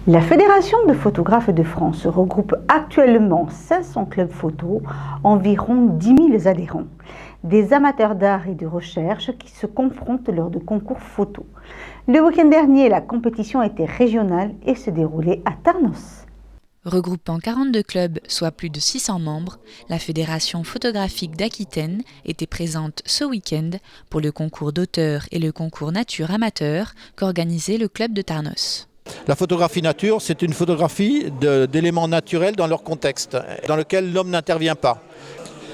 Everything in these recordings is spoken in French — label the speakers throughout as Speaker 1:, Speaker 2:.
Speaker 1: La Fédération de photographes de France regroupe actuellement 500 clubs photo, environ 10 000 adhérents, des amateurs d'art et de recherche qui se confrontent lors de concours photo. Le week-end dernier, la compétition était régionale et se déroulait à Tarnos.
Speaker 2: Regroupant 42 clubs, soit plus de 600 membres, la Fédération photographique d'Aquitaine était présente ce week-end pour le concours d'auteur et le concours nature amateur qu'organisait le club de Tarnos.
Speaker 3: La photographie nature, c'est une photographie d'éléments naturels dans leur contexte, dans lequel l'homme n'intervient pas.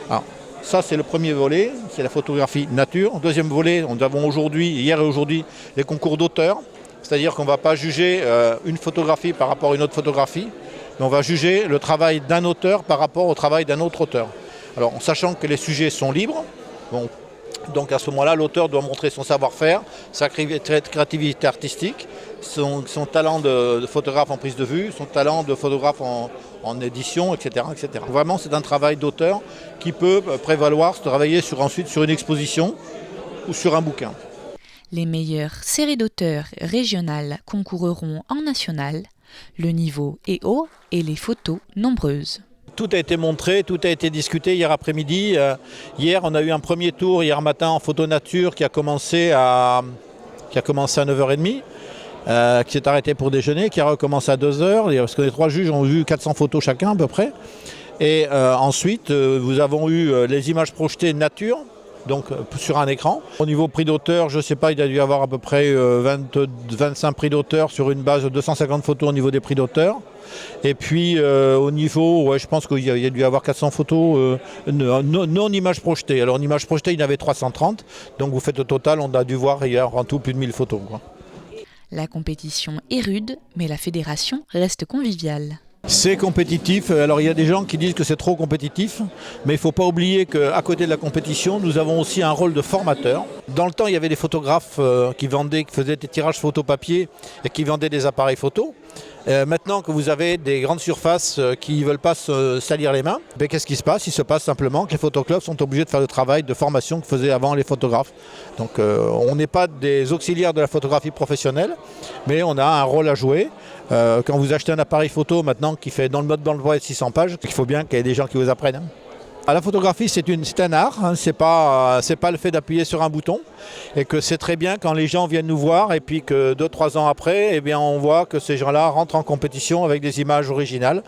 Speaker 3: Alors, ça, c'est le premier volet, c'est la photographie nature. Deuxième volet, nous avons hier et aujourd'hui, les concours d'auteurs. C'est-à-dire qu'on ne va pas juger une photographie par rapport à une autre photographie, mais on va juger le travail d'un auteur par rapport au travail d'un autre auteur. Alors, en sachant que les sujets sont libres, donc à ce moment-là, l'auteur doit montrer son savoir-faire, sa créativité artistique, son talent de photographe en prise de vue, son talent de photographe en édition, etc., etc. Vraiment, c'est un travail d'auteur qui peut prévaloir, se travailler ensuite sur une exposition ou sur un bouquin.
Speaker 2: Les meilleures séries d'auteurs régionales concourront en national. Le niveau est haut et les photos nombreuses.
Speaker 3: Tout a été montré, tout a été discuté hier après-midi. Hier, on a eu un premier tour, hier matin, en photo nature qui a commencé à 9h30, qui s'est arrêté pour déjeuner, qui a recommencé à 2h, parce que les trois juges ont vu 400 photos chacun à peu près. Et ensuite, nous avons eu les images projetées nature, donc sur un écran. Au niveau prix d'auteur, je ne sais pas, il a dû y avoir à peu près 25 prix d'auteur sur une base de 250 photos au niveau des prix d'auteur. Et puis au niveau, je pense qu'il y a dû y avoir 400 photos non images projetées. Alors en images projetées, il y en avait 330. Donc vous faites au total, on a dû voir hier en tout plus de 1000 photos, quoi.
Speaker 2: La compétition est rude, mais la fédération reste conviviale.
Speaker 3: C'est compétitif. Alors il y a des gens qui disent que c'est trop compétitif, mais il ne faut pas oublier qu'à côté de la compétition, nous avons aussi un rôle de formateur. Dans le temps, il y avait des photographes qui faisaient des tirages photo papier et qui vendaient des appareils photo. Maintenant que vous avez des grandes surfaces qui ne veulent pas se salir les mains, qu'est-ce qui se passe? Il se passe simplement que les photoclubs sont obligés de faire le travail de formation que faisaient avant les photographes. Donc on n'est pas des auxiliaires de la photographie professionnelle, mais on a un rôle à jouer. Quand vous achetez un appareil photo maintenant qui fait dans le mode d'emploi de 600 pages, il faut bien qu'il y ait des gens qui vous apprennent. La photographie, c'est un art, hein, c'est pas le fait d'appuyer sur un bouton, et que c'est très bien quand les gens viennent nous voir et puis que 2-3 ans après, eh bien, on voit que ces gens-là rentrent en compétition avec des images originales.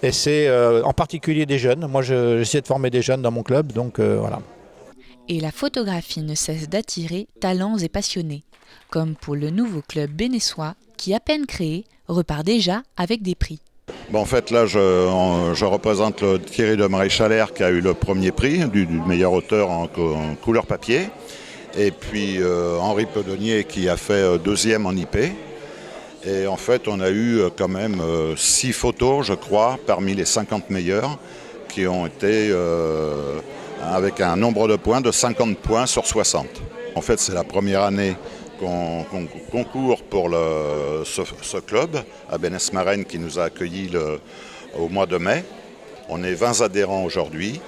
Speaker 3: Et c'est en particulier des jeunes. Moi, j'essaie de former des jeunes dans mon club, donc voilà.
Speaker 2: Et la photographie ne cesse d'attirer talents et passionnés, comme pour le nouveau club bénessois qui, à peine créé, repart déjà avec des prix.
Speaker 4: Bon, en fait, là, je représente le Thierry de Maréchalaire qui a eu le premier prix du meilleur auteur en couleur papier. Et puis Henri Pedonnier qui a fait deuxième en IP. Et en fait, on a eu quand même 6 photos, je crois, parmi les 50 meilleures, qui ont été avec un nombre de points de 50 points sur 60. En fait, c'est la première année qu'on concourt pour ce club à Bénesse-Marennes qui nous a accueillis au mois de mai. On est 20 adhérents aujourd'hui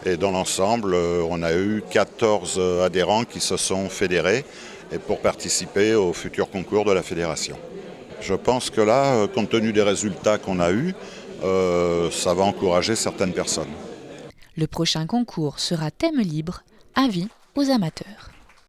Speaker 4: et dans l'ensemble, on a eu 14 adhérents qui se sont fédérés et pour participer au futur concours de la fédération. Je pense que là, compte tenu des résultats qu'on a eus, ça va encourager certaines personnes.
Speaker 2: Le prochain concours sera thème libre, avis aux amateurs.